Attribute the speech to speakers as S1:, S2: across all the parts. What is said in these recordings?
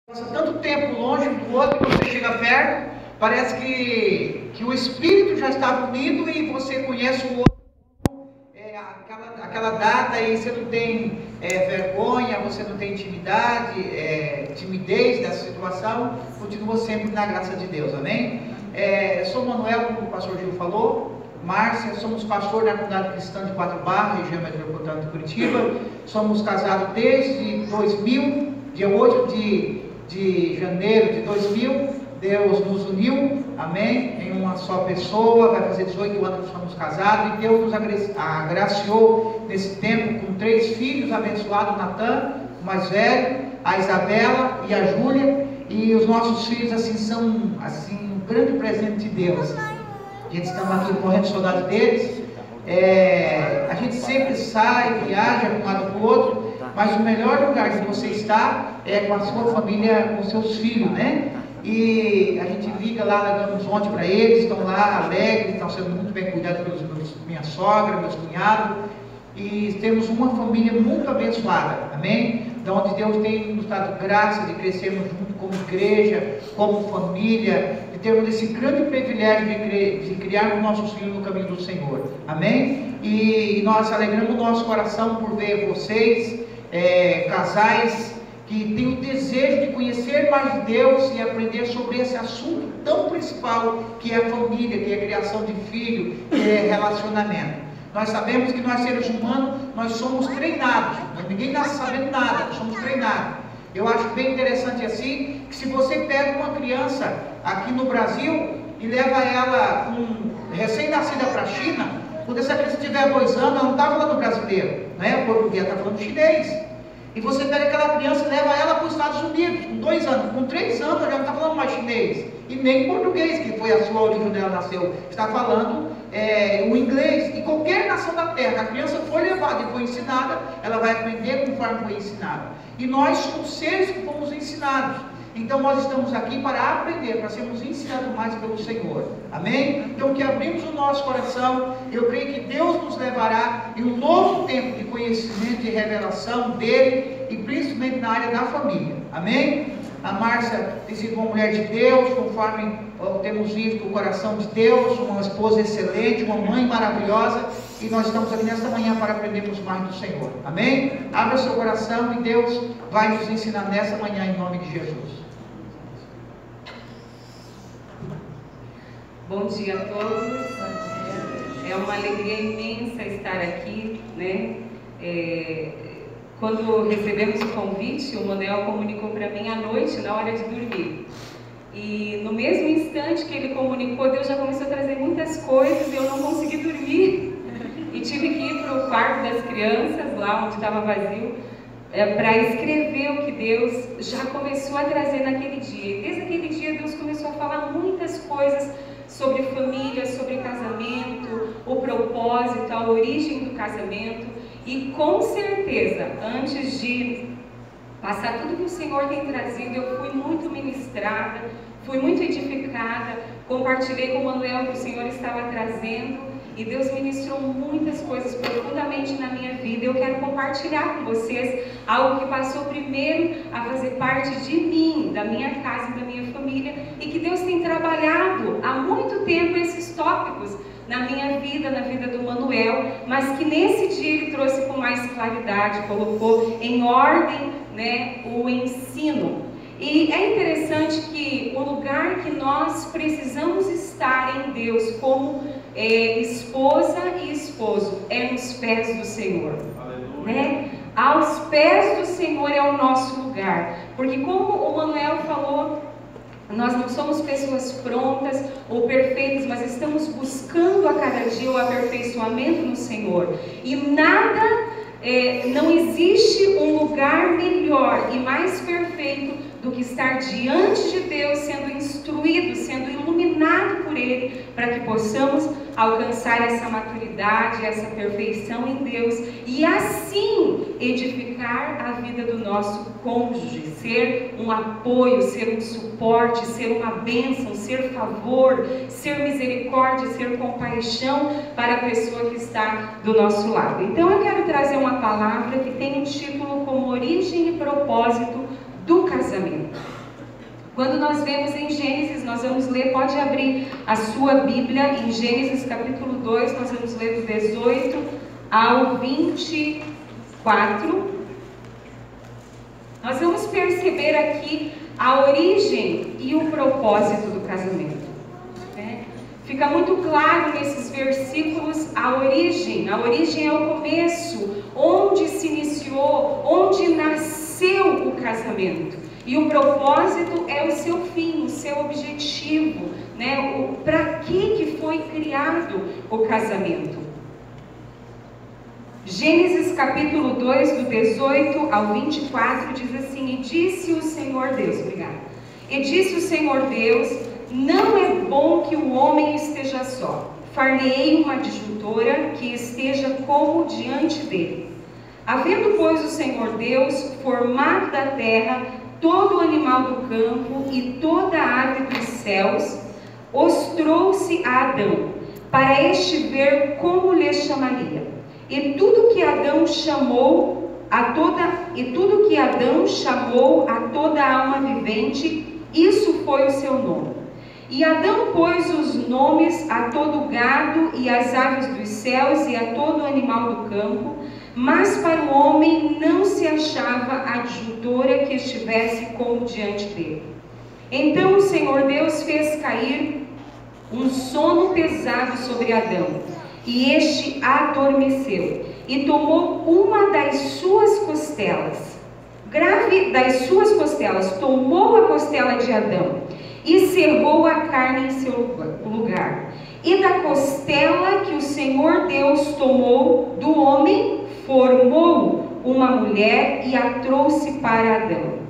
S1: Passa tanto tempo longe do outro, quando você chega perto, parece que o espírito já está unido e você conhece o outro. Aquela data e você não tem vergonha, você não tem intimidade, timidez dessa situação, continua sempre na graça de Deus, amém? Sou Manuel, como o pastor Gil falou, Márcia, somos pastor da comunidade cristã de Quatro Barras, região metropolitana de Curitiba, somos casados desde 2000, dia 8 de janeiro de 2000, Deus nos uniu, amém, em uma só pessoa, vai fazer 18 anos que somos casados, e Deus nos agraciou nesse tempo com 3 filhos abençoados, Natan, o mais velho, a Isabela e a Júlia, e os nossos filhos assim são um grande presente de Deus. A gente está aqui morrendo de saudade deles, a gente sempre sai, viaja de um lado para o outro, mas o melhor lugar que você está é com a sua família, com seus filhos, né? E a gente liga lá, damos ontem para eles, estão lá alegres, estão sendo muito bem cuidados pelos minha sogra, meus cunhados, e temos uma família muito abençoada, amém? De onde Deus tem nos dado graça de crescermos junto como igreja, como família, de termos esse grande privilégio de criarmos nossos filhos no caminho do Senhor, amém? E nós alegramos o nosso coração por ver vocês, casais que têm o desejo de conhecer mais de Deus e aprender sobre esse assunto tão principal que é a família, que é a criação de filho, que é relacionamento. Nós sabemos que nós seres humanos, nós somos treinados, ninguém nasce sabendo nada, nós somos treinados. Eu acho bem interessante assim, que se você pega uma criança aqui no Brasil e leva ela recém-nascida para a China, quando essa criança tiver 2 anos, ela não está falando brasileiro, né? O português está falando chinês. E você pega aquela criança e leva ela para os Estados Unidos, com 2 anos, com 3 anos, ela já não está falando mais chinês, e nem português, que foi a sua origem onde ela nasceu, está falando o inglês. E qualquer nação da terra, a criança foi levada e foi ensinada, ela vai aprender conforme foi ensinada. E nós somos seres que fomos ensinados. Então nós estamos aqui para aprender, para sermos ensinados mais pelo Senhor, amém? Então que abrimos o nosso coração, eu creio que Deus nos levará em um novo tempo de conhecimento e revelação dele, e principalmente na área da família, amém? A Márcia tem sido uma mulher de Deus, conforme temos visto o coração de Deus, uma esposa excelente, uma mãe maravilhosa, e nós estamos aqui nesta manhã para aprendermos mais do Senhor, amém? Abra seu coração e Deus vai nos ensinar nessa manhã em nome de Jesus.
S2: Bom dia a todos. É uma alegria imensa estar aqui, né? Quando recebemos o convite, o Manuel comunicou para mim à noite, na hora de dormir. E no mesmo instante que ele comunicou, Deus já começou a trazer muitas coisas e eu não consegui dormir. E tive que ir para o quarto das crianças, lá onde estava vazio, para escrever o que Deus já começou a trazer naquele dia. E desde aquele dia Deus começou a falar muitas coisas sobre família, sobre casamento, o propósito, a origem do casamento. E com certeza, antes de passar tudo que o Senhor tem trazido, eu fui muito ministrada, fui muito edificada, compartilhei com o Manuel que o Senhor estava trazendo, e Deus ministrou muitas coisas profundamente na minha vida. Eu quero compartilhar com vocês algo que passou primeiro a fazer parte de mim, da minha casa e da minha família, e que Deus tem trabalhado há muito tempo esses tópicos na minha vida, na vida do Manuel, mas que nesse dia ele trouxe com mais claridade, colocou em ordem, né, o ensino. E é interessante que o lugar que nós precisamos estar em Deus como esposa e esposo é nos pés do Senhor, né? Aos pés do Senhor é o nosso lugar, porque como o Manuel falou, nós não somos pessoas prontas ou perfeitas, mas estamos buscando a cada dia o aperfeiçoamento no Senhor. E não existe um lugar melhor e mais perfeito do que estar diante de Deus, sendo instruído, sendo iluminado por Ele, para que possamos alcançar essa maturidade, essa perfeição em Deus, e assim edificar a vida do nosso cônjuge, ser um apoio, ser um suporte, ser uma bênção, ser favor, ser misericórdia, ser compaixão para a pessoa que está do nosso lado. Então eu quero trazer uma palavra que tem um título como Origem e Propósito do casamento. Quando nós vemos em Gênesis, nós vamos ler, pode abrir a sua Bíblia em Gênesis capítulo 2, nós vamos ler do 18 ao 24. Nós vamos perceber aqui a origem e o propósito do casamento. Fica muito claro nesses versículos a origem. A origem é o começo, onde se iniciou, onde nasceu o casamento. E o propósito é o seu fim, o seu objetivo, né? Para que foi criado o casamento? Gênesis capítulo 2, do 18 ao 24, diz assim: E disse o Senhor Deus, E disse o Senhor Deus, não é bom que o homem esteja só. Far-lhe-ei uma adjuntora que esteja como diante dele. Havendo, pois, o Senhor Deus formado da terra todo o animal do campo e toda a ave dos céus, os trouxe a Adão, para este ver como lhe chamaria. E tudo que Adão chamou a toda a alma vivente, isso foi o seu nome. E Adão pôs os nomes a todo o gado e às aves dos céus e a todo o animal do campo, mas para o homem não se achava adjuntora que estivesse como diante dele. Então o Senhor Deus fez cair um sono pesado sobre Adão, e este adormeceu, e tomou uma das suas costelas, tomou a costela de Adão, e cerrou a carne em seu lugar. E da costela que o Senhor Deus tomou do homem, formou uma mulher e a trouxe para Adão.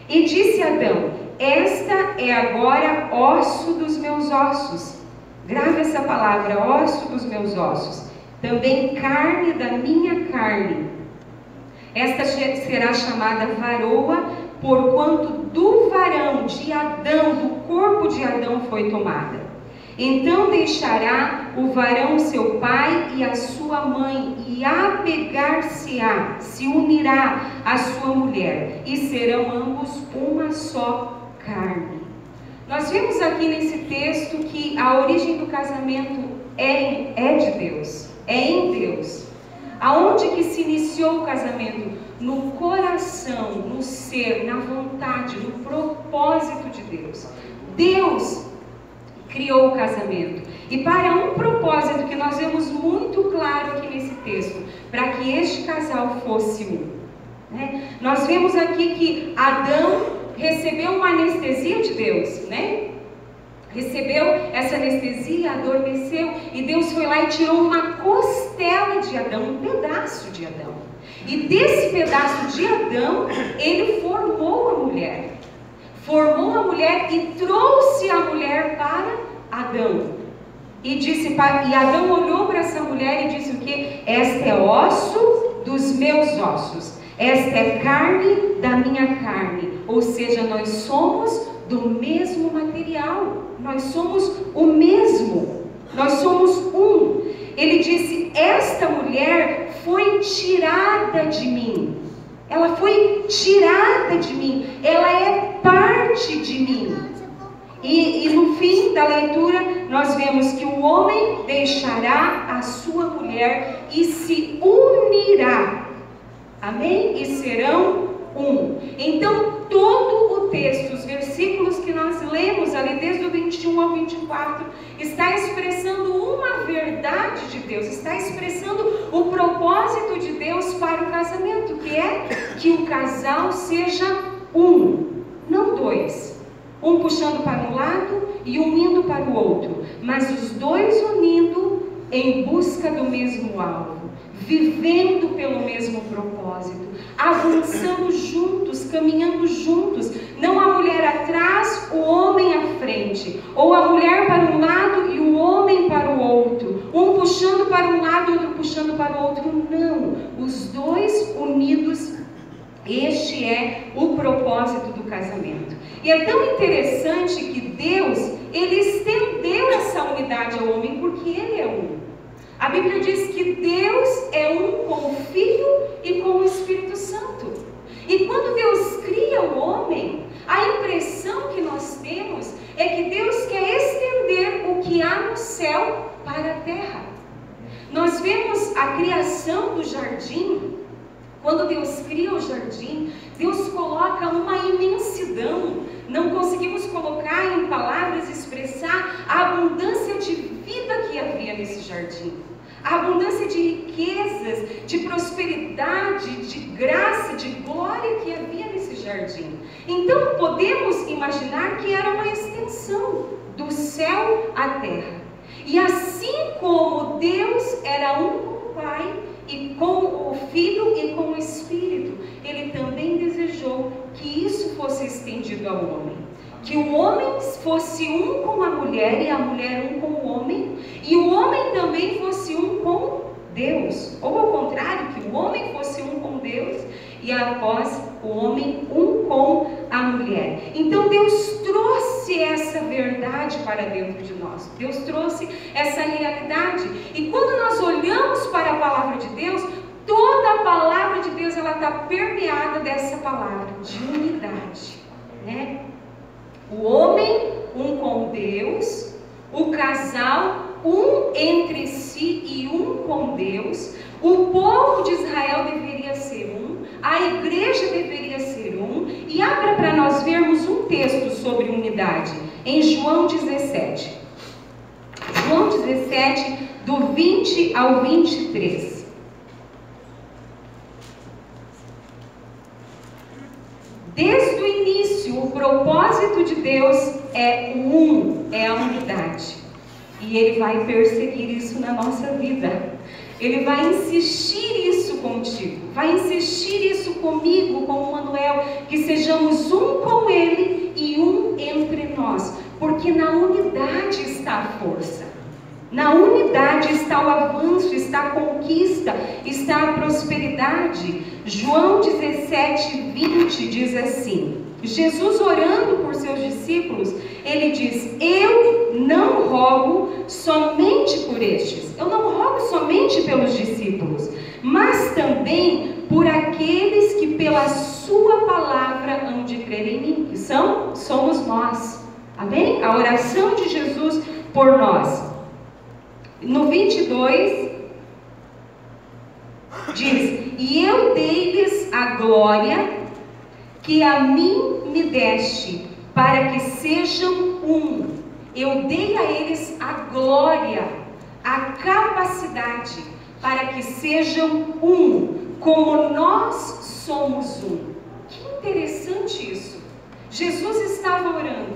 S2: E disse Adão: Esta é agora osso dos meus ossos. Grave essa palavra, osso dos meus ossos. Também carne da minha carne. Esta será chamada varoa, porquanto do varão de Adão, do corpo de Adão foi tomada. Então deixará o varão seu pai e a sua mãe, e apegar-se-á, se unirá à sua mulher, e serão ambos uma só carne. Nós vemos aqui nesse texto que a origem do casamento é de Deus, é em Deus. Aonde que se iniciou o casamento? No coração, no ser, na vontade, no propósito de Deus. Deus criou o casamento. E para um propósito que nós vemos muito claro aqui nesse texto, para que este casal fosse um. Nós vemos aqui que Adão recebeu uma anestesia de Deus, recebeu essa anestesia, adormeceu, e Deus foi lá e tirou uma costela de Adão, um pedaço de Adão. E desse pedaço de Adão, ele formou a mulher. Formou a mulher e trouxe a mulher para Adão. E Adão olhou para essa mulher e disse o quê? Esta é osso dos meus ossos. Esta é carne da minha carne. Ou seja, nós somos do mesmo material. Nós somos o mesmo. Nós somos um. Ele disse: esta mulher foi tirada de mim. Ela foi tirada de mim. Ela é parte de mim. E no fim da leitura, nós vemos que o homem deixará a sua mulher e se unirá. Amém? E serão um. Então, todo o texto, os versículos que nós lemos ali, desde o 21 ao 24, está expressando uma verdade de Deus, está expressando o propósito de Deus para o casamento, que é que o casal seja um, não dois. Um puxando para um lado e um indo para o outro, mas os dois unindo em busca do mesmo alvo, vivendo pelo mesmo propósito, avançando juntos, caminhando juntos, não a mulher atrás, o homem à frente, ou a mulher para um lado e o homem para o outro, um puxando para um lado e outro puxando para o outro, não, os dois unidos. Este é o propósito do casamento. E é tão interessante que Deus, Ele estendeu essa unidade ao homem porque Ele é um. A Bíblia diz que Deus é um com o Filho e com o Espírito Santo. E quando Deus cria o homem, a impressão que nós temos é que Deus quer estender o que há no céu para a terra. Nós vemos a criação do jardim. Quando Deus cria o jardim, Deus coloca uma imensidão. Não conseguimos colocar em palavras, expressar a abundância de vida que havia nesse jardim. A abundância de riquezas, de prosperidade, de graça, de glória que havia nesse jardim. Então podemos imaginar que era uma extensão do céu à terra. E assim como Deus era um com o Pai, e com o Filho e com o Espírito, Ele também desejou que isso fosse estendido ao homem. Que o homem fosse um com a mulher e a mulher um com o homem, e o homem também fosse um com Deus. Ou ao contrário, que o homem fosse um com Deus e após o homem um com a mulher. Então Deus trouxe essa verdade para dentro de nós. Deus trouxe essa realidade. E quando nós olhamos para a palavra de Deus, toda a palavra de Deus ela está permeada dessa palavra de unidade, né? O homem um com Deus, o casal um entre si e um com Deus, o povo de Israel deveria ser um, a igreja deveria ser um. E abra para nós vermos um texto sobre unidade em João 17. João 17, do 20 ao 23. Desde o início, o propósito de Deus é o um, é a unidade. E Ele vai perseguir isso na nossa vida. Ele vai insistir isso contigo, vai insistir isso comigo, com o Manuel, que sejamos um com Ele e um entre nós, porque na unidade está a força, na unidade está o avanço, está a conquista, está a prosperidade. João 17, 20 diz assim, Jesus orando por seus discípulos, Ele diz, eu não rogo somente por estes, eu não rogo somente pelos discípulos, mas também por aqueles que pela sua palavra hão de crer em mim, que somos nós, amém? A oração de Jesus por nós. No 22 diz, e eu dei-lhes a glória que a mim me deste, para que sejam um. Eu dei a eles a glória, a capacidade, para que sejam um, como nós somos um. Que interessante isso. Jesus estava orando,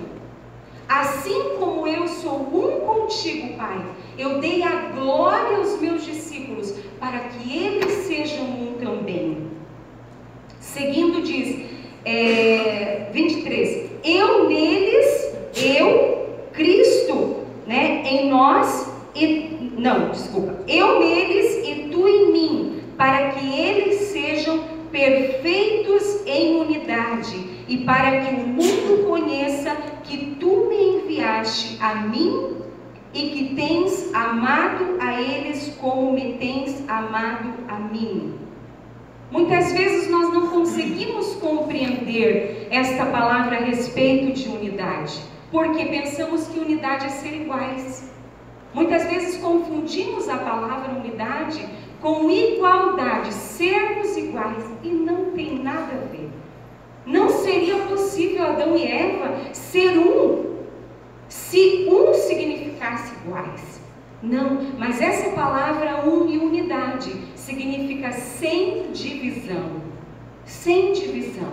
S2: assim como eu sou um contigo, Pai, eu dei a glória aos meus discípulos, para que eles sejam um também. Seguindo diz, 23, eu neles, Cristo, né, em nós, eu neles e tu em mim, para que eles sejam perfeitos em unidade, e para que o mundo conheça que tu me enviaste a mim, e que tens amado a eles como me tens amado a mim. Muitas vezes nós não conseguimos compreender esta palavra a respeito de unidade, porque pensamos que unidade é ser iguais. Muitas vezes confundimos a palavra unidade com igualdade, sermos iguais, e não tem nada a ver. Não seria possível Adão e Eva ser um, se um significasse iguais. Não, mas essa palavra um e unidade significa sem divisão. Sem divisão.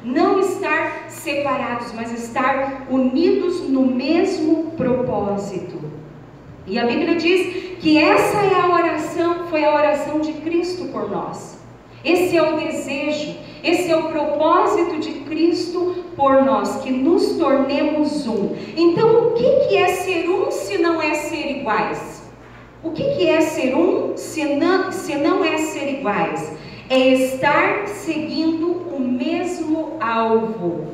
S2: Não estar separados, mas estar unidos no mesmo propósito. E a Bíblia diz que essa é a oração, foi a oração de Cristo por nós. Esse é o desejo, esse é o propósito de Cristo por nós, que nos tornemos um. Então, o que é ser um se não é ser iguais? O que é ser um se não é ser iguais? É estar seguindo o mesmo alvo,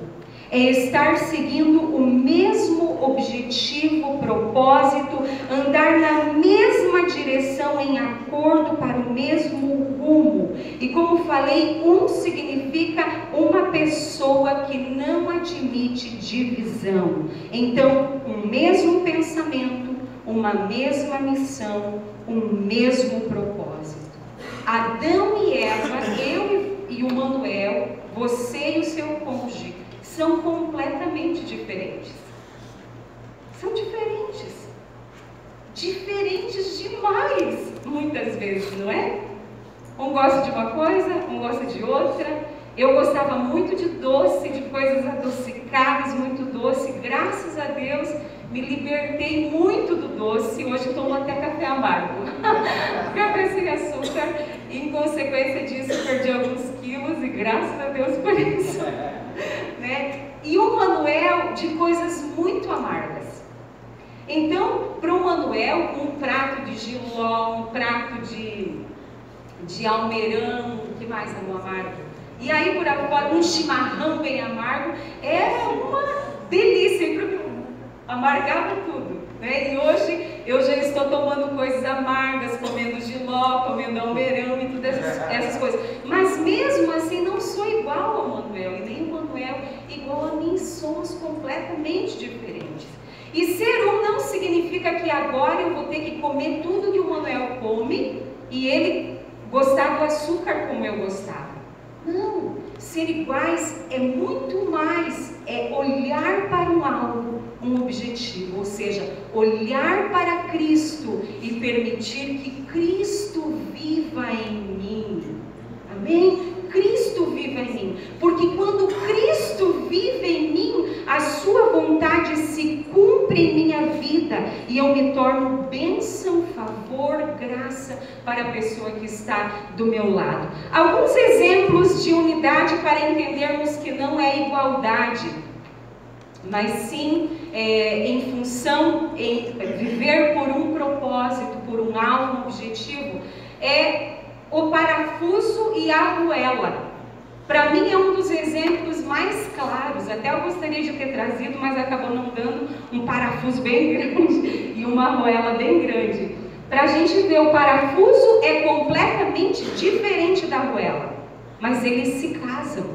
S2: é estar seguindo o mesmo objetivo, propósito, andar na mesma direção, em acordo para o mesmo rumo. E como falei, um significa uma pessoa que não admite divisão. Então, um mesmo pensamento, uma mesma missão, um mesmo propósito. Adão e Eva, eu e o Manuel, você e o seu cônjuge, são completamente diferentes. São diferentes. Diferentes demais, muitas vezes, não é? Um gosta de uma coisa, um gosta de outra. Eu gostava muito de doce, de coisas adocicadas, muito doce. Graças a Deus, me libertei muito do doce. Hoje tomo até café amargo. Café sem açúcar. E, em consequência disso, perdi alguns quilos e graças a Deus por isso. Né? E o Manuel de coisas muito amargas. Então, para o Manuel, um prato de jiló, um prato de almeirão, o que mais é no amargo? E aí, por fora, um chimarrão bem amargo, era uma delícia, amargava tudo. Né? E hoje eu já estou tomando coisas amargas, comendo jiló, comendo almeirão e todas essas coisas. Mas mesmo assim, não sou igual ao Manuel, e nem o Manuel igual a mim, somos completamente diferentes. E ser um não significa que agora eu vou ter que comer tudo que o Manuel come e ele gostar do açúcar como eu gostava. Não, ser iguais é muito mais, é olhar para um alvo, um objetivo, ou seja, olhar para Cristo e permitir que Cristo viva em mim. Amém? Cristo viva em mim, porque quando Cristo vive em mim, a sua vontade se cumpre em minha vida e eu me torno bênção, favor, graça para a pessoa que está do meu lado. Alguns exemplos de unidade para entendermos que não é igualdade, mas sim em função, em viver por um propósito, por um alvo, um objetivo, é o parafuso e a arruela. Para mim é um dos exemplos mais claros. Até eu gostaria de ter trazido, mas acabou não dando, um parafuso bem grande e uma arruela bem grande. Para a gente ver, o parafuso é completamente diferente da arruela, mas eles se casam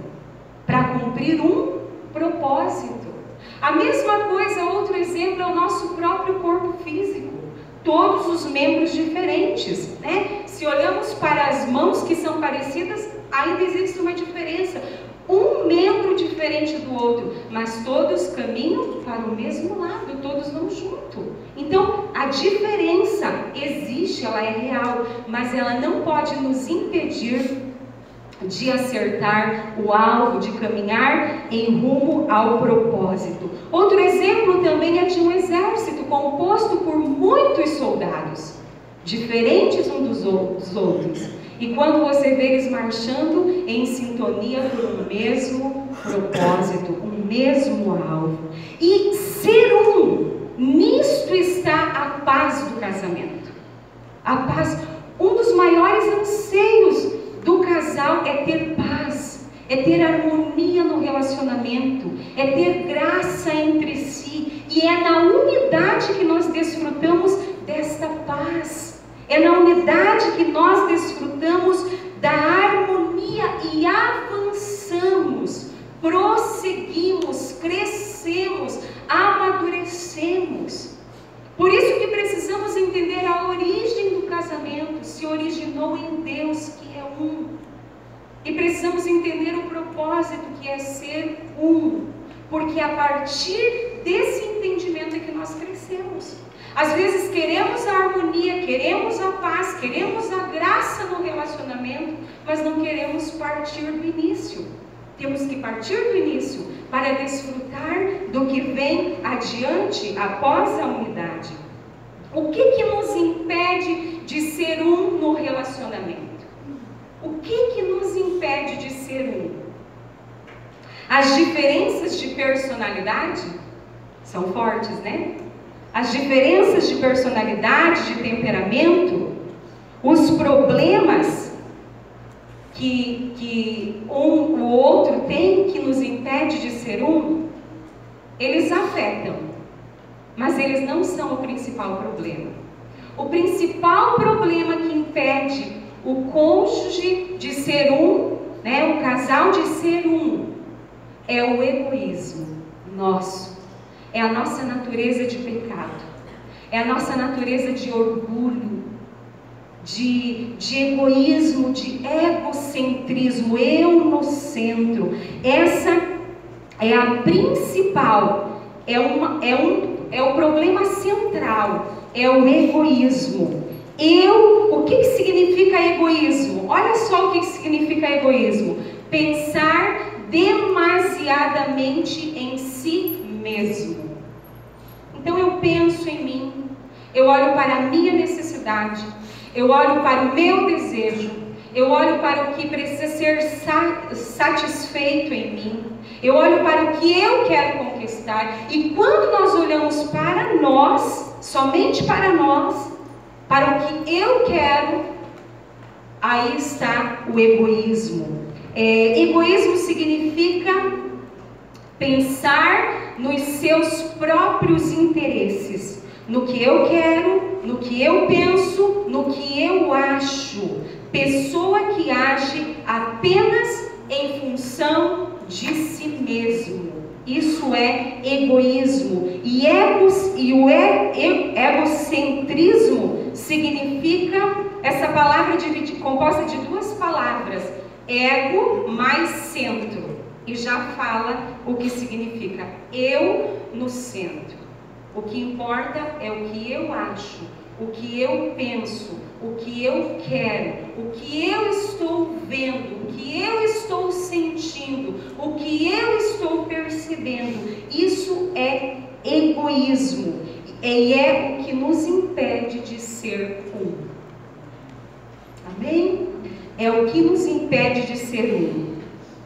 S2: para cumprir um propósito. A mesma coisa, outro exemplo, é o nosso próprio corpo físico. Todos os membros diferentes, né? Se olhamos para as mãos que são parecidas, ainda existe uma diferença. Um membro diferente do outro, mas todos caminham para o mesmo lado, todos vão junto. Então, a diferença existe, ela é real, mas ela não pode nos impedir de acertar o alvo, de caminhar em rumo ao propósito. Outro exemplo também é de um exército composto por muitos soldados, diferentes uns dos outros. E quando você vê eles marchando em sintonia por um mesmo propósito, um mesmo alvo. E ser um, nisto está a paz do casamento. A paz, um dos maiores anseios do casal é ter paz, é ter harmonia no relacionamento, é ter graça entre si. E é na unidade que nós desfrutamos desta paz. É na unidade que nós desfrutamos da harmonia e avançamos, prosseguimos, crescemos, amadurecemos. Por isso que precisamos entender a origem do casamento. Se originou em Deus, que é um. E precisamos entender o propósito, que é ser um. Porque a partir desse entendimento é que nós crescemos. Às vezes queremos a harmonia, queremos a paz, queremos a graça no relacionamento, mas não queremos partir do início. Temos que partir do início para desfrutar do que vem adiante após a unidade. O que nos impede de ser um no relacionamento? O que nos impede de ser um? As diferenças de personalidade são fortes, né? As diferenças de personalidade, de temperamento, os problemas que o outro tem, que nos impede de ser um, eles afetam, mas eles não são o principal problema. O principal problema que impede o cônjuge de ser um, né, o casal de ser um, é o egoísmo nosso, é a nossa natureza de pecado, é a nossa natureza de orgulho, de egoísmo, de egocentrismo, eu no centro. Essa é a principal, é o problema central, é o egoísmo. O que significa egoísmo? Olha só o que significa egoísmo: pensar demasiadamente em si mesmo. Então eu penso em mim, eu olho para a minha necessidade, eu olho para o meu desejo, eu olho para o que precisa ser satisfeito em mim, eu olho para o que eu quero conquistar. E quando nós olhamos para nós, somente para nós, para o que eu quero, aí está o egoísmo. Egoísmo significa pensar nos seus próprios interesses, no que eu quero, no que eu penso, no que eu acho. Pessoa que age apenas em função de si mesmo. Isso é egoísmo. E o egocentrismo significa, essa palavra composta de duas palavras, ego mais centro, e já fala o que significa eu no centro. O que importa é o que eu acho, o que eu penso, o que eu quero, o que eu estou vendo, o que eu estou sentindo, o que eu estou percebendo. Isso é egoísmo, e é o que nos impede de ser um. Amém? É o que nos impede de ser um.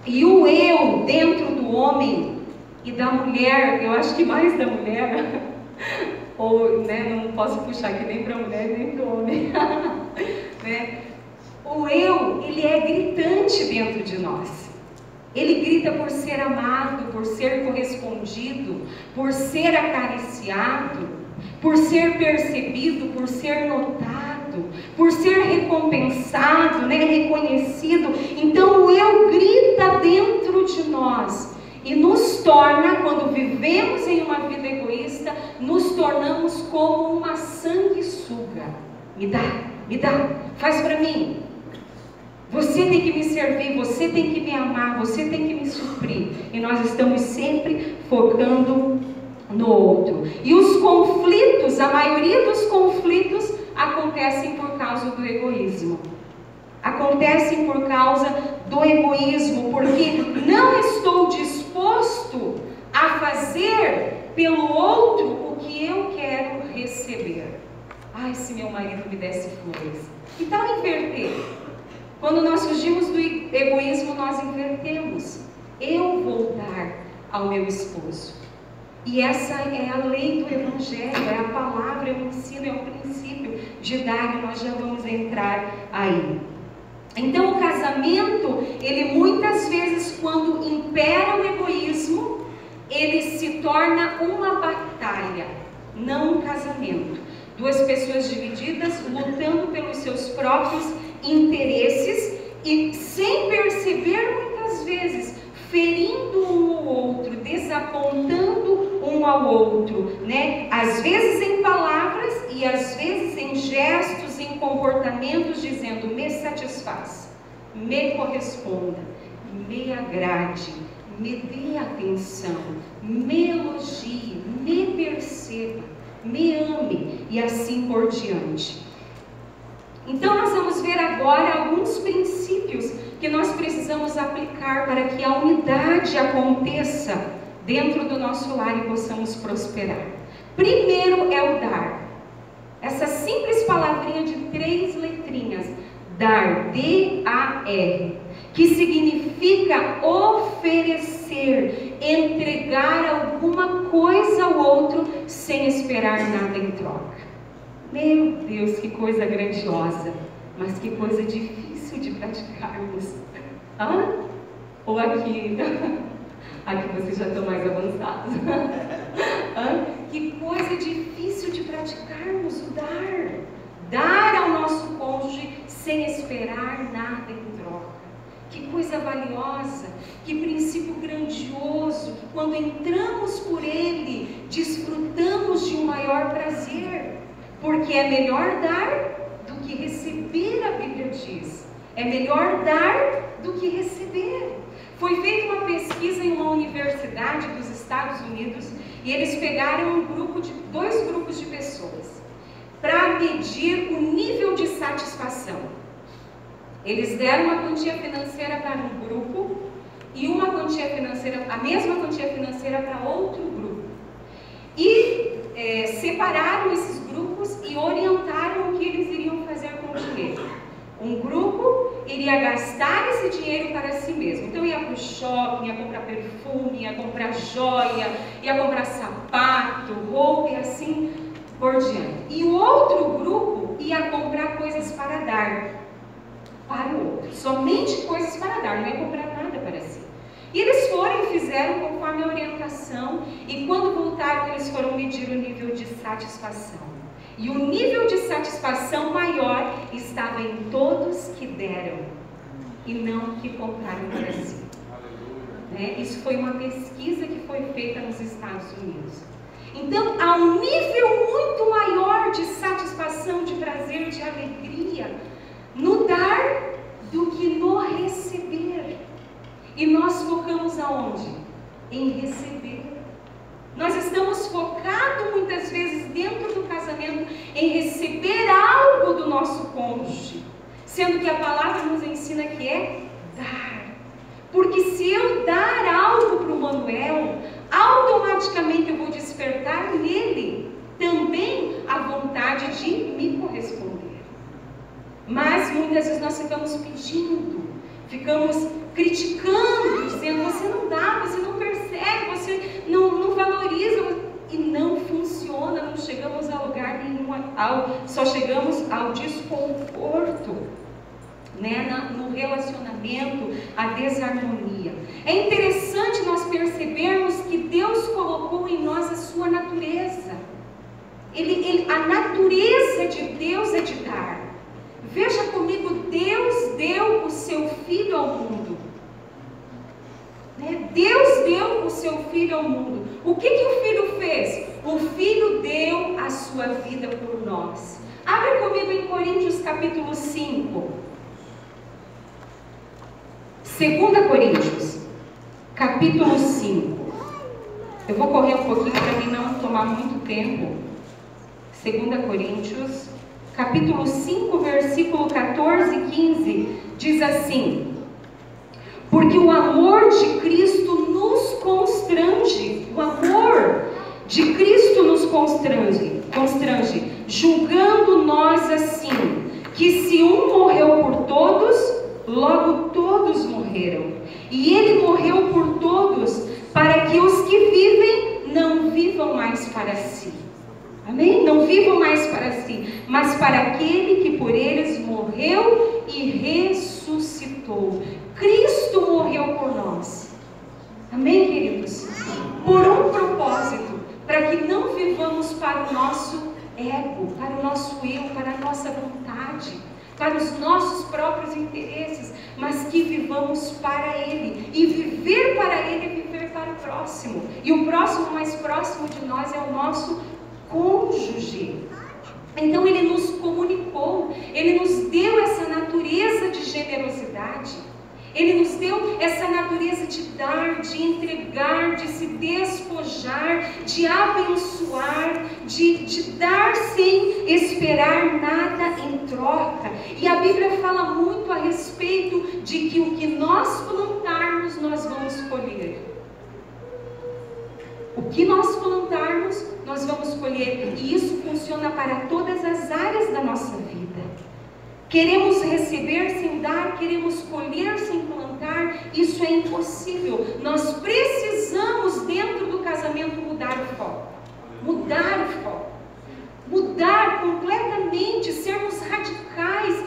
S2: E o eu dentro do homem e da mulher, eu acho que mais da mulher, ou, né, não posso puxar aqui nem para a mulher nem para o homem, né? O eu, ele é gritante dentro de nós. Ele grita por ser amado, por ser correspondido, por ser acariciado, por ser percebido, por ser notado, por ser recompensado, né, reconhecido. Então o eu grita dentro de nós e nos torna, quando vivemos em uma vida egoísta, nos tornamos como uma sanguessuga. Me dá, faz para mim. Você tem que me servir, você tem que me amar, você tem que me suprir. E nós estamos sempre focando no outro. E os conflitos, a maioria dos conflitos acontecem por causa do egoísmo. Acontecem por causa do egoísmo, porque não estou disposto a fazer pelo outro o que eu quero receber. Ai, se meu marido me desse flores. Que tal inverter? Quando nós fugimos do egoísmo, nós invertemos. Eu vou dar ao meu esposo. E essa é a lei do Evangelho, é a palavra, é o ensino, é o princípio de dar, e nós já vamos entrar aí. Então o casamento, ele muitas vezes, quando impera o egoísmo, ele se torna uma batalha, não um casamento. Duas pessoas divididas, lutando pelos seus próprios interesses e sem perceber, muitas vezes, ferindo um ao outro, desapontando um ao outro, né? Às vezes em palavras e às vezes em gestos, em comportamentos, dizendo: me satisfaz, me corresponda, me agrade, me dê atenção, me elogie, me perceba, me ame, e assim por diante. Então nós vamos ver agora alguns princípios que nós precisamos aplicar para que a unidade aconteça dentro do nosso lar e possamos prosperar. Primeiro é o dar. Essa simples palavrinha de 3 letrinhas, dar, D-A-R, que significa oferecer, entregar alguma coisa ao outro sem esperar nada em troca. Meu Deus, que coisa grandiosa, mas que coisa difícil de praticarmos. Ou aqui, aqui vocês já estão mais avançados. Que coisa difícil de praticarmos o dar. Dar ao nosso cônjuge sem esperar nada em troca. Que coisa valiosa, que princípio grandioso, que quando entramos por ele, desfrutamos de um maior prazer, porque é melhor dar do que receber, a Bíblia diz. É melhor dar do que receber. Foi feita uma pesquisa em uma universidade dos Estados Unidos e eles pegaram dois grupos de pessoas para medir o nível de satisfação. Eles deram uma quantia financeira para um grupo e uma quantia financeira, a mesma quantia financeira para outro grupo. E separaram esses grupos e orientaram o que eles iriam fazer com o dinheiro. Um grupo iria gastar esse dinheiro para si mesmo. Então ia para o shopping, ia comprar perfume, ia comprar joia, ia comprar sapato, roupa e assim por diante. E o outro grupo ia comprar coisas para dar para o outro. Somente coisas para dar, não ia comprar nada para si. E eles foram e fizeram conforme a orientação. E quando voltaram, eles foram medir o nível de satisfação. E o nível de satisfação maior estava em todos que deram e não que compraram para si. Isso foi uma pesquisa que foi feita nos Estados Unidos. Então, há um nível muito maior de satisfação, de prazer, de alegria no dar do que no receber. E nós focamos aonde? Em receber. Nós estamos focados muitas vezes dentro do casamento em receber algo do nosso cônjuge, sendo que a palavra nos ensina que é dar. Porque se eu dar algo para o Manuel, automaticamente eu vou despertar nele também a vontade de me corresponder. Mas muitas vezes nós ficamos pedindo, ficamos criticando, dizendo: você não dá, você não percebe, você não valoriza, e não funciona, não chegamos a lugar nenhum, só chegamos ao desconforto, no relacionamento, a desarmonia. É interessante nós percebermos que Deus colocou em nós a sua natureza. A natureza de Deus é de dar. Veja comigo, Deus deu o seu Filho ao mundo. Deus deu o seu Filho ao mundo. O que o Filho fez? O Filho deu a sua vida por nós. Abre comigo em Coríntios capítulo 5. 2 Coríntios, capítulo 5. Eu vou correr um pouquinho para mim não tomar muito tempo. 2 Coríntios, capítulo 5, versículo 14 e 15, diz assim: porque o amor de Cristo nos constrange. O amor de Cristo nos constrange, julgando nós assim, que se um morreu por todos, logo todos morreram. E ele morreu por todos, para que os que vivem não vivam mais para si. Amém? Não vivam mais para si, mas para aquele que por eles morreu e ressuscitou. Cristo morreu por nós. Amém, queridos? Por um propósito, para que não vivamos para o nosso ego, para o nosso eu, para a nossa vontade, para os nossos próprios interesses, mas que vivamos para Ele. E viver para Ele é viver para o próximo. E o próximo mais próximo de nós é o nosso cônjuge. Então Ele nos comunicou, Ele nos deu essa natureza de generosidade. Ele nos deu essa natureza de dar, de entregar, de se despojar, de abençoar, de dar sem esperar nada em troca. E a Bíblia fala muito a respeito de que o que nós plantarmos, nós vamos colher. O que nós plantarmos, nós vamos colher. E isso funciona para todas as áreas da nossa vida. Queremos receber sem dar, queremos colher sem plantar, isso é impossível. Nós precisamos, dentro do casamento, mudar o foco. Mudar o foco. Mudar completamente, sermos radicais,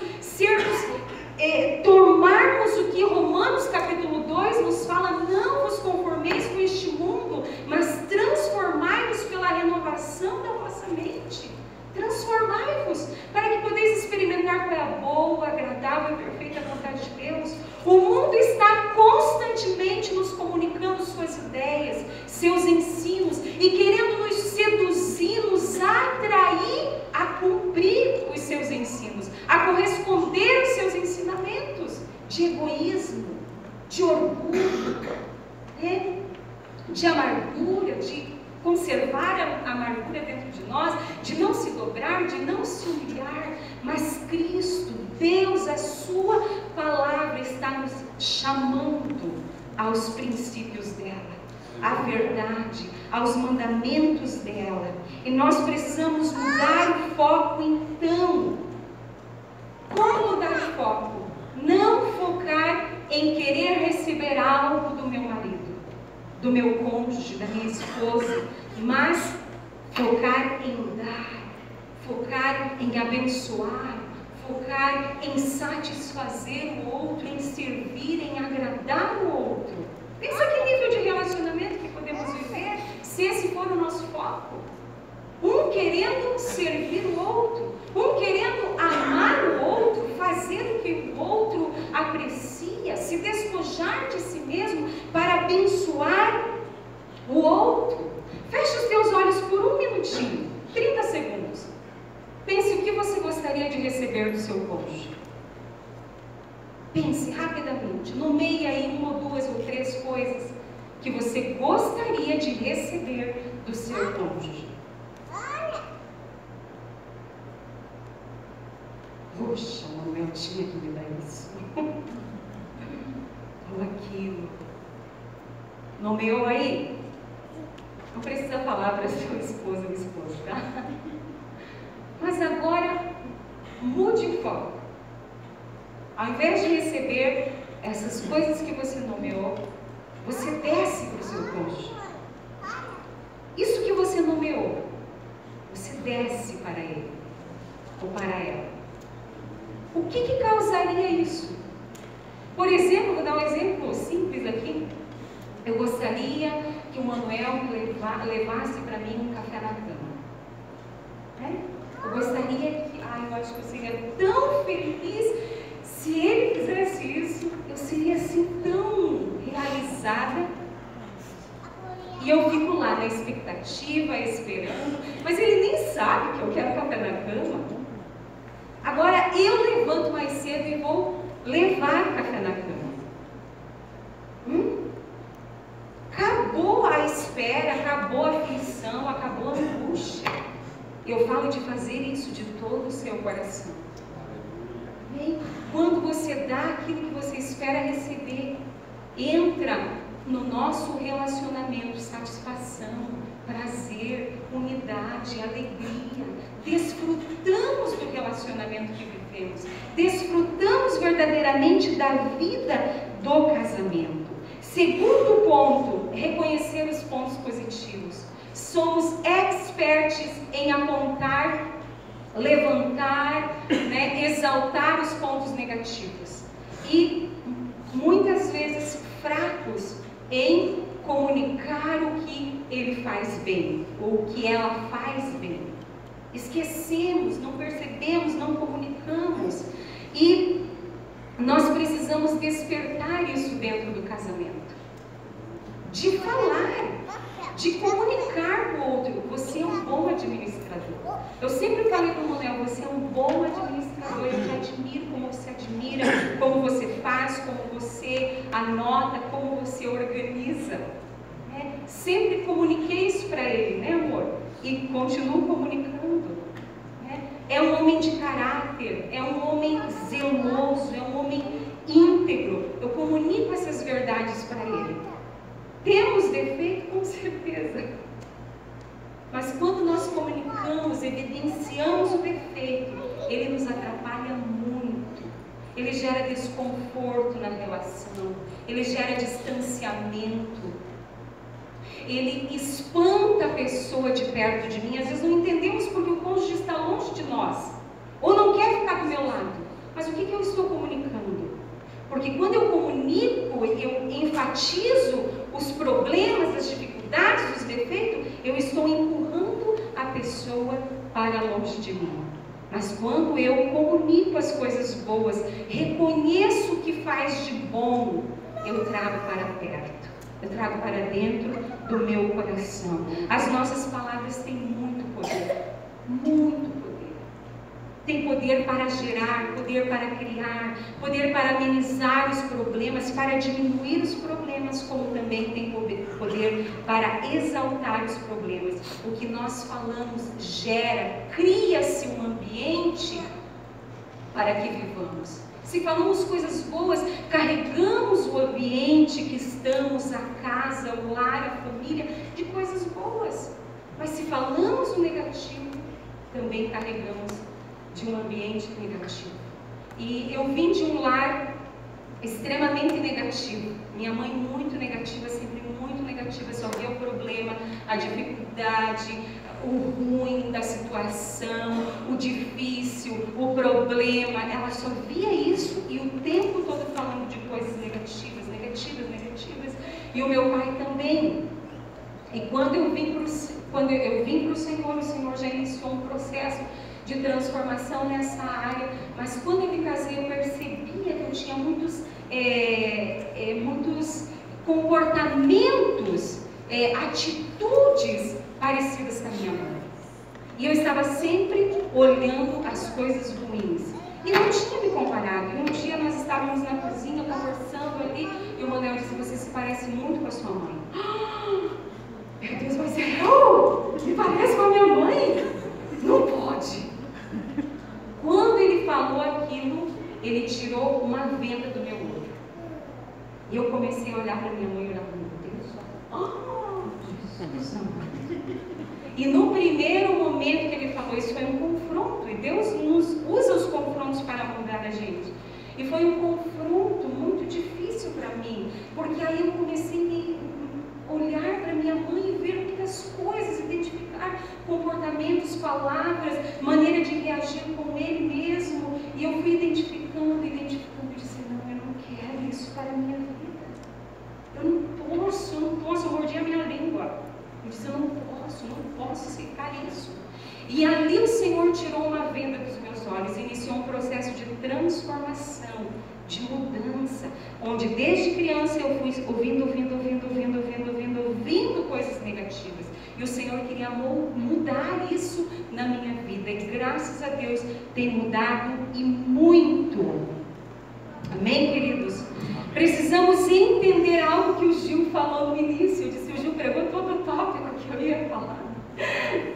S2: tomarmos o que Romanos capítulo 2 nos fala: não vos conformeis com este mundo, mas transformai-vos pela renovação da vossa mente. Transformai-vos, para que podeis experimentar qual é a boa, agradável e perfeita vontade de Deus. O mundo está constantemente nos comunicando suas ideias, seus ensinos, e querendo nos seduzir, nos atrair a cumprir os seus ensinos, a corresponder aos seus ensinamentos de egoísmo, de orgulho, de amargura, de conservar a amargura dentro de nós, de não se dobrar, de não se humilhar. Mas Cristo, Deus, a sua palavra está nos chamando aos princípios dela, à verdade, aos mandamentos dela. E nós precisamos mudar o foco então. Como mudar o foco? Não focar em querer receber algo do meu marido, do meu cônjuge, da minha esposa, mas focar em dar, focar em abençoar, focar em satisfazer o outro, em servir, em agradar o outro. Pensa que nível de relacionamento que podemos viver se esse for o nosso foco. Um querendo servir o outro, um querendo amar o outro, fazer o que o outro aprecia, se despojar de si mesmo para abençoar o outro. Feche os teus olhos por um minutinho, 30 segundos. Pense o que você gostaria de receber do seu cônjuge. Pense rapidamente, nomeie aí uma ou duas ou três coisas que você gostaria de receber do seu cônjuge. Puxa, Manuel tinha que me dar isso. Ou aquilo. Nomeou aí? Não precisa falar para sua esposa ou esposo, tá? Mas agora, mude o foco. Ao invés de receber essas coisas que você nomeou, você desce para o seu cônjuge. Isso que você nomeou, você desce para ele ou para ela. O que causaria isso? Por exemplo, vou dar um exemplo simples aqui. Eu gostaria que o Manuel levasse para mim um café na cama. Eu gostaria que, eu acho que eu seria tão feliz se ele fizesse isso. Eu seria assim tão realizada. E eu fico lá na expectativa, esperando, mas ele nem sabe que eu quero café na cama. Agora eu levanto mais cedo e vou levar café na cama. Acabou a espera, acabou a aflição, acabou a angústia. Eu falo de fazer isso de todo o seu coração. Amém? Quando você dá aquilo que você espera receber, entra no nosso relacionamento satisfação, prazer, unidade, alegria. Desfrutamos do relacionamento que vivemos, desfrutamos verdadeiramente da vida do casamento. Segundo ponto, reconhecer os pontos positivos. Somos expertos em apontar, levantar, exaltar os pontos negativos. E muitas vezes fracos em comunicar o que ele faz bem, ou o que ela faz bem. Esquecemos, não percebemos, não comunicamos. E nós precisamos despertar isso dentro do casamento. De falar, de comunicar com o outro. Você é um bom administrador. Eu sempre falei para o Manuel, você é um bom administrador. Eu te admiro como você admira, como você faz, como você anota, como você organiza. Sempre comuniquei isso para ele, amor? E continuo comunicando. É um homem de caráter, é um homem zeloso, é um homem íntegro. Eu comunico essas verdades para ele. Temos defeito? Com certeza. Mas quando nós comunicamos, evidenciamos o defeito, ele nos atrapalha muito. Ele gera desconforto na relação, ele gera distanciamento. Ele espanta a pessoa de perto de mim. Às vezes não entendemos porque o cônjuge está longe de nós, ou não quer ficar do meu lado. Mas o que eu estou comunicando? Porque quando eu comunico, eu enfatizo os problemas, as dificuldades, os defeitos, eu estou empurrando a pessoa para longe de mim. Mas quando eu comunico as coisas boas, reconheço o que faz de bom, eu trago para perto, eu trago para dentro do meu coração. As nossas palavras têm muito poder, muito poder. Tem poder para gerar, poder para criar, poder para amenizar os problemas, para diminuir os problemas, como também tem poder para exaltar os problemas. O que nós falamos gera, cria-se um ambiente para que vivamos. Se falamos coisas boas, carregamos o ambiente que estamos, a casa, o lar, a família, de coisas boas. Mas se falamos o negativo, também carregamos de um ambiente negativo. E eu vim de um lar extremamente negativo. Minha mãe muito negativa, sempre muito negativa, só via o problema, a dificuldade, o ruim da situação, o difícil, o problema. Ela só via isso e o tempo todo falando de coisas negativas, negativas, negativas. E o meu pai também. E quando eu vim para o Senhor, o Senhor já iniciou um processo de transformação nessa área, mas quando eu me casei eu percebia que eu tinha muitos comportamentos, atitudes parecidas com a minha mãe. E eu estava sempre olhando as coisas ruins. E não tinha me comparado. E um dia nós estávamos na cozinha conversando ali, e o Manuel disse: você se parece muito com a sua mãe. Meu Deus, mas eu? Me parece com a minha mãe? Não pode. Quando ele falou aquilo, ele tirou uma venda do meu olho. E eu comecei a olhar para minha mãe e olhar para meu Deus. E no primeiro momento que ele falou, isso foi um confronto. E Deus nos usa os confrontos para mudar a gente. E foi um confronto muito difícil para mim. Porque aí eu comecei a olhar para minha mãe e ver muitas coisas, identificar comportamentos, palavras, maneira de reagir com ele mesmo. E eu fui identificando e disse: não, eu não quero isso para a minha vida. Eu não posso, eu mordi a minha língua. Eu disse: eu não posso aceitar isso. E ali o Senhor tirou uma venda dos meus olhos e iniciou um processo de transformação, de mudança, onde desde criança eu fui ouvindo coisas negativas. E o Senhor queria mudar isso na minha vida. E graças a Deus tem mudado e muito. Amém, queridos? Precisamos entender algo que o Gil falou no início. Eu disse: o Gil pregou todo o tópico que eu ia falar.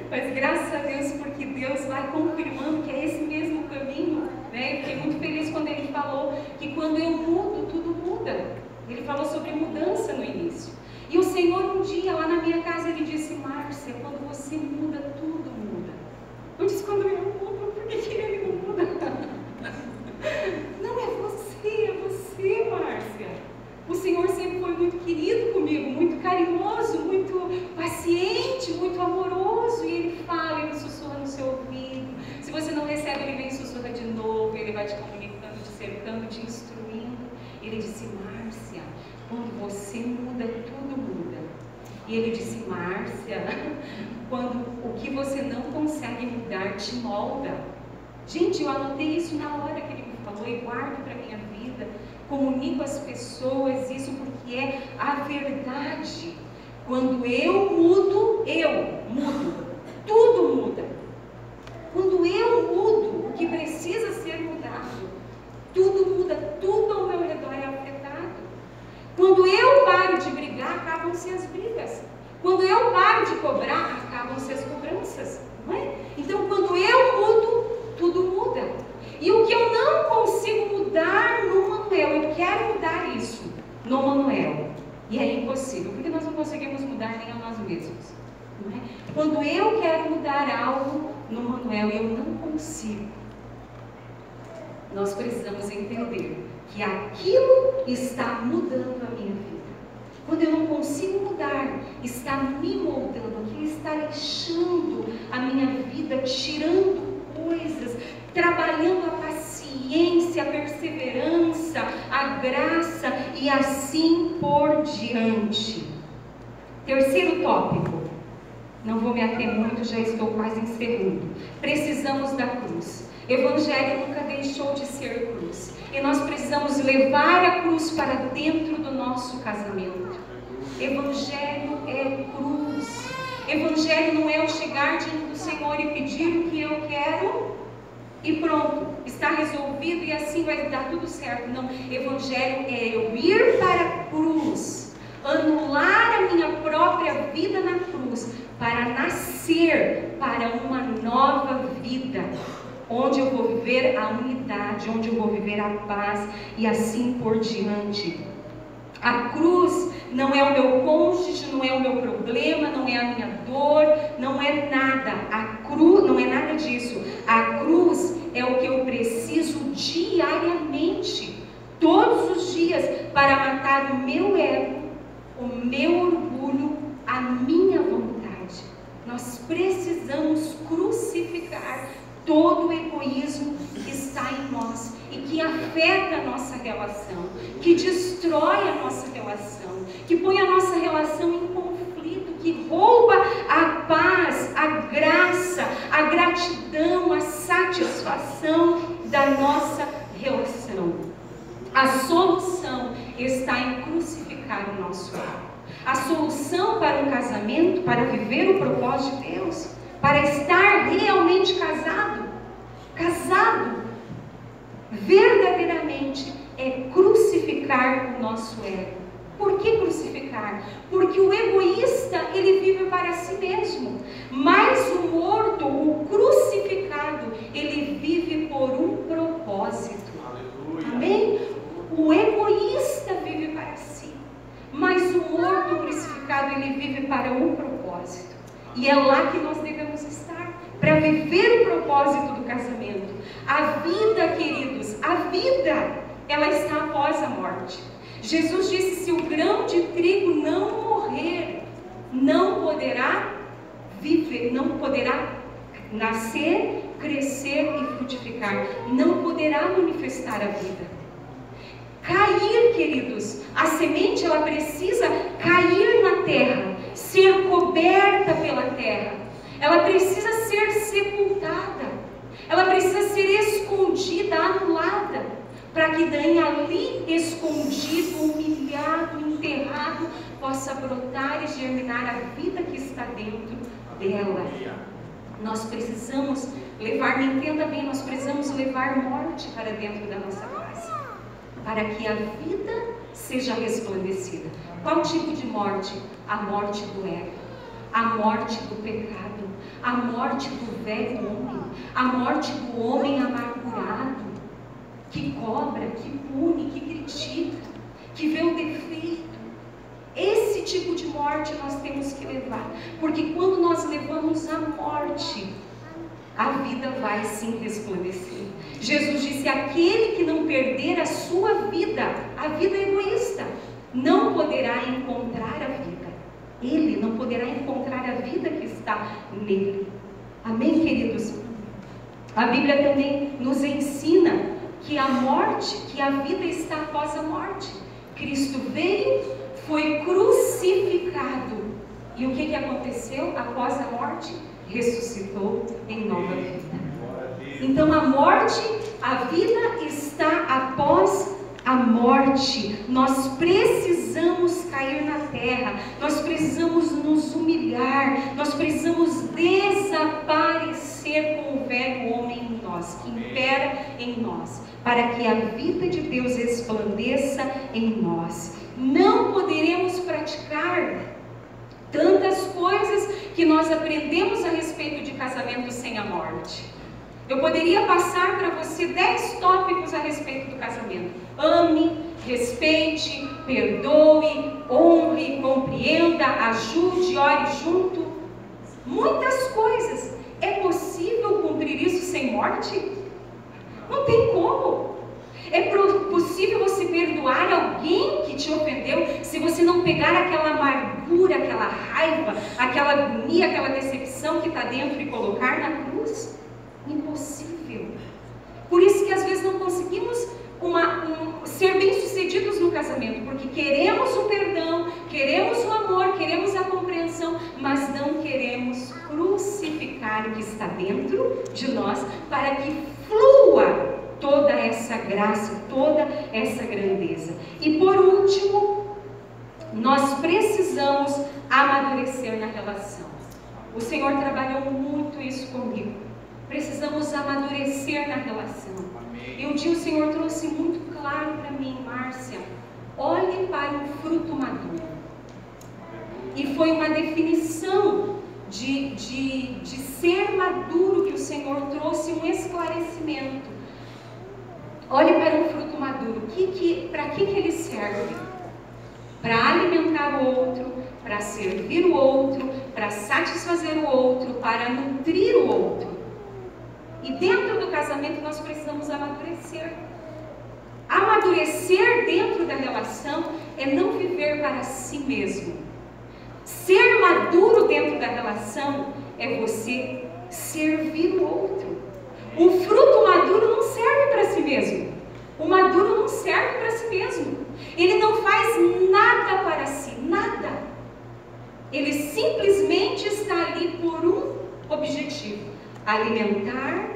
S2: Mas graças a Deus, porque Deus vai confirmando que é esse mesmo caminho, né? Eu fiquei muito feliz quando ele falou que quando eu mudo, tudo muda. Ele falou sobre mudança no início. E o Senhor um dia lá na minha casa ele disse: Márcia, quando você muda, tudo muda. Eu disse: quando eu mudo, por que ele não muda? Não, é você, Márcia. O Senhor sempre foi muito querido comigo, muito carinhoso, muito paciente, muito amoroso. E Ele fala, Ele sussurra no seu ouvido. Se você não recebe, Ele vem e sussurra de novo. Ele vai te comunicando, te cercando, te instruindo. Ele disse: Márcia, quando você muda, tudo muda. E Ele disse: Márcia, quando o que você não consegue mudar te molda. Gente, eu anotei isso na hora que Ele me falou e guardo para a minha vida. Comunico às pessoas isso porque é a verdade. Quando eu mudo, tudo muda. Quando eu mudo o que precisa ser mudado, tudo muda, tudo ao meu redor é afetado. Quando eu paro de brigar, acabam-se as brigas. Quando eu paro de cobrar, acabam-se as cobranças. Não é? Então, quando eu mudo, tudo muda. E o que eu não consigo mudar no Manuel, eu quero mudar isso no Manuel. E é impossível, porque nós não conseguimos mudar nem a nós mesmos. Não é? Quando eu quero mudar algo no Manuel e eu não consigo, nós precisamos entender que aquilo está mudando a minha vida. Quando eu não consigo mudar, está me moldando, aquilo está deixando a minha vida, tirando coisas, trabalhando a paciência, a perseverança, a graça e assim por diante. Terceiro tópico: Não vou me ater muito, já estou quase encerrando. Precisamos da cruz. Evangelho nunca deixou de ser cruz. E nós precisamos levar a cruz para dentro do nosso casamento. Evangelho é cruz. Evangelho não é eu chegar diante do Senhor e pedir o que eu quero e pronto, está resolvido e assim vai dar tudo certo. Não, Evangelho é eu ir para a cruz, anular a minha própria vida na cruz, para nascer para uma nova vida, onde eu vou viver a unidade, onde eu vou viver a paz e assim por diante. A cruz não é o meu cônjuge, não é o meu problema, não é a minha dor, não é nada. A cruz não é nada disso. A cruz é o que eu preciso diariamente, todos os dias, para matar o meu ego, o meu orgulho, a minha vontade. Nós precisamos crucificar todo o egoísmo que está em nós e que afeta a nossa relação, que destrói a nossa relação, que põe a nossa relação em conflito, que rouba a paz, a graça, a gratidão, a satisfação da nossa relação. A solução está em crucificar o nosso ego. A solução para um casamento, para viver o propósito de Deus, para estar realmente casado, verdadeiramente, é crucificar o nosso ego. Por que crucificar? Porque o egoísta, ele vive para si mesmo, mas o morto, o crucificado, ele vive por um propósito. Aleluia. Amém? O egoísta vive para si, mas o morto crucificado, ele vive para um propósito. E é lá que nós devemos estar, para viver o propósito do casamento. A vida, queridos, a vida, ela está após a morte. Jesus disse: se o grão de trigo não morrer, não poderá viver, não poderá nascer, crescer e frutificar, não poderá manifestar a vida. Cair, queridos, a semente, ela precisa cair na terra, ser coberta pela terra, ela precisa ser sepultada, ela precisa ser escondida, anulada, para que daí ali, escondido, humilhado, enterrado, possa brotar e germinar a vida que está dentro dela. Nós precisamos levar, me entenda bem, nós precisamos levar morte para dentro da nossa casa, para que a vida seja resplandecida. Qual tipo de morte? A morte do ego, a morte do pecado, a morte do velho homem, a morte do homem amargurado, que cobra, que pune, que critica, que vê o defeito. Esse tipo de morte nós temos que levar, porque quando nós levamos a morte, a vida vai sim resplandecer. Jesus disse: aquele que não perder a sua vida, a vida egoísta, não poderá encontrar a vida. Ele não poderá encontrar a vida que está nele. Amém, queridos? A Bíblia também nos ensina que a morte, que a vida está após a morte. Cristo veio, foi crucificado. E o que aconteceu após a morte? Ressuscitou em nova vida. Então a morte, a vida está após a morte. Nós precisamos cair na terra, nós precisamos nos humilhar, nós precisamos desaparecer com o velho homem em nós, que impera em nós, para que a vida de Deus resplandeça em nós. Não poderemos praticar tantas coisas que nós aprendemos a respeito de casamento sem a morte. Eu poderia passar para você 10 tópicos a respeito do casamento. Ame, respeite, perdoe, honre, compreenda, ajude, ore junto. Muitas coisas. É possível cumprir isso sem morte? Não tem como. É possível você perdoar alguém que te ofendeu se você não pegar aquela amargura, aquela raiva, aquela agonia, aquela decepção que está dentro e colocar na cruz? Impossível. Por isso que às vezes não conseguimos ser bem-sucedidos no casamento, porque queremos o perdão, queremos o amor, queremos a compreensão, mas não queremos contrário que está dentro de nós, para que flua toda essa graça, toda essa grandeza. E por último, nós precisamos amadurecer na relação. O Senhor trabalhou muito isso comigo. Precisamos amadurecer na relação. E um dia o Senhor trouxe muito claro para mim, Márcia, olhe para um fruto maduro. E foi uma definição de ser maduro que o Senhor trouxe, um esclarecimento. Olhe para um fruto maduro. Para que ele serve? Para alimentar o outro, para servir o outro, para satisfazer o outro, para nutrir o outro. E dentro do casamento nós precisamos amadurecer. Amadurecer dentro da relação é não viver para si mesmo. Ser maduro dentro da relação é você servir o outro. O fruto maduro não serve para si mesmo. O maduro não serve para si mesmo. Ele não faz nada para si, nada. Ele simplesmente está ali por um objetivo: alimentar,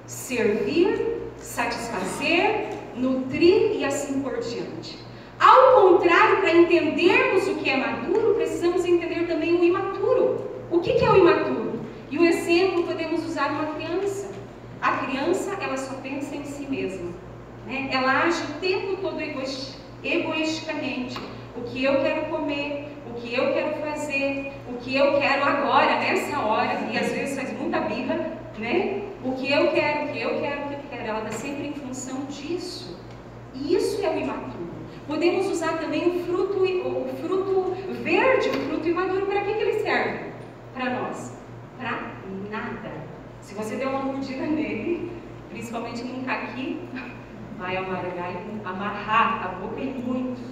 S2: servir, satisfazer, nutrir e assim por diante. Ao contrário, para entendermos o que é maduro, precisamos entender também o imaturo. O que é o imaturo? E o exemplo podemos usar uma criança. A criança, ela só pensa em si mesma, né? Ela age o tempo todo egoisticamente. O que eu quero comer, o que eu quero fazer, o que eu quero agora, nessa hora, e às vezes faz muita birra, né? O que eu quero, o que eu quero, o que eu quero. Ela está sempre em função disso. E isso é o imaturo. Podemos usar também o fruto verde, o fruto imaduro. Para que ele serve? Para nós? Para nada. Se você der uma mordida nele, principalmente num caqui, vai amarrar a boca e muito,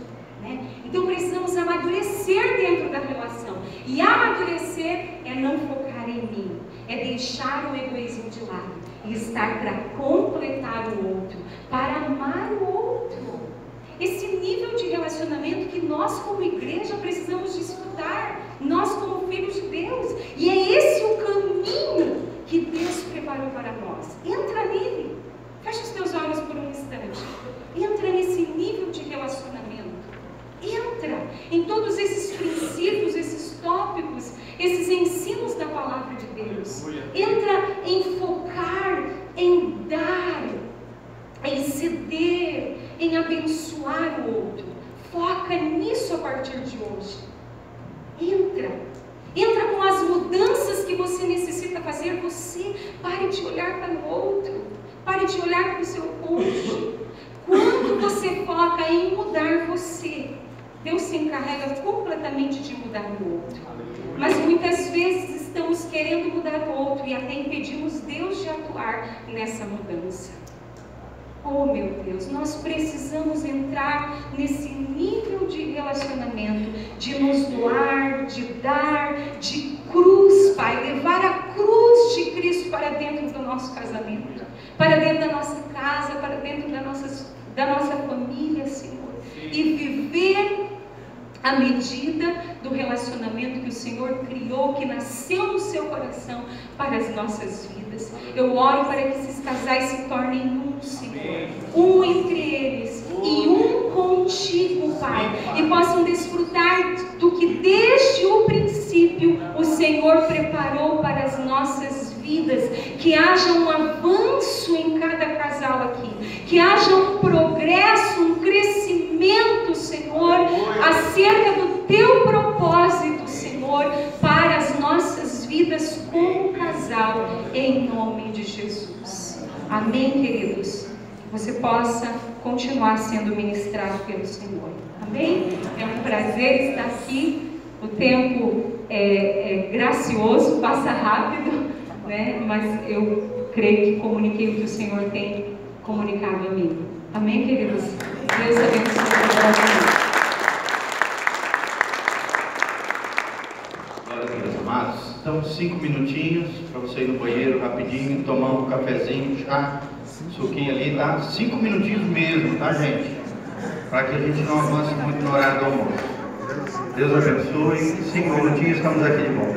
S2: né? Então precisamos amadurecer dentro da relação. E amadurecer é não focar em mim, é deixar o egoísmo de lado e estar para completar o outro, para amar o outro. Esse nível de relacionamento que nós como igreja precisamos desfrutar, nós como filhos de Deus. E é esse o caminho que Deus preparou para nós. Entra nele. Fecha os teus olhos por um instante. Entra nesse nível de relacionamento. Entra em todos esses princípios, esses tópicos, esses ensinos da palavra de Deus. Entra em focar, em dar, em ceder, em abençoar o outro. Foca nisso a partir de hoje. Entra com as mudanças que você necessita fazer. Você pare de olhar para o outro, pare de olhar para o seu cônjuge. Quando você foca em mudar você, Deus se encarrega completamente de mudar o outro. Mas muitas vezes estamos querendo mudar o outro e até impedimos Deus de atuar nessa mudança. Oh meu Deus, nós precisamos entrar nesse nível de relacionamento, de nos doar, de dar, de cruz, Pai, levar a cruz de Cristo para dentro do nosso casamento, para dentro da nossa casa, para dentro da nossa família, Senhor, e viver à medida do relacionamento que o Senhor criou, que nasceu no seu coração para as nossas vidas. Eu oro para que esses casais se tornem um, Senhor, um entre eles e um contigo, Pai, e possam desfrutar do que desde o princípio o Senhor preparou para as nossas vidas. Que haja um avanço em cada casal aqui, que haja um progresso, um crescimento, Senhor, acerca do teu propósito, Senhor, para as nossas vidas como casal, em nome de Jesus. Amém, queridos? Que você possa continuar sendo ministrado pelo Senhor. Amém? É um prazer estar aqui. O tempo é gracioso, passa rápido, né? Mas eu creio que comuniquei o que o Senhor tem comunicado a mim. Amém, queridos? Deus abençoe.
S3: Então, 5 minutinhos para você ir no banheiro rapidinho, tomar um cafezinho, chá, suquinho ali, tá? 5 minutinhos mesmo, tá, gente? Para que a gente não avance muito no horário do almoço. Deus abençoe. 5 minutinhos, estamos aqui de volta.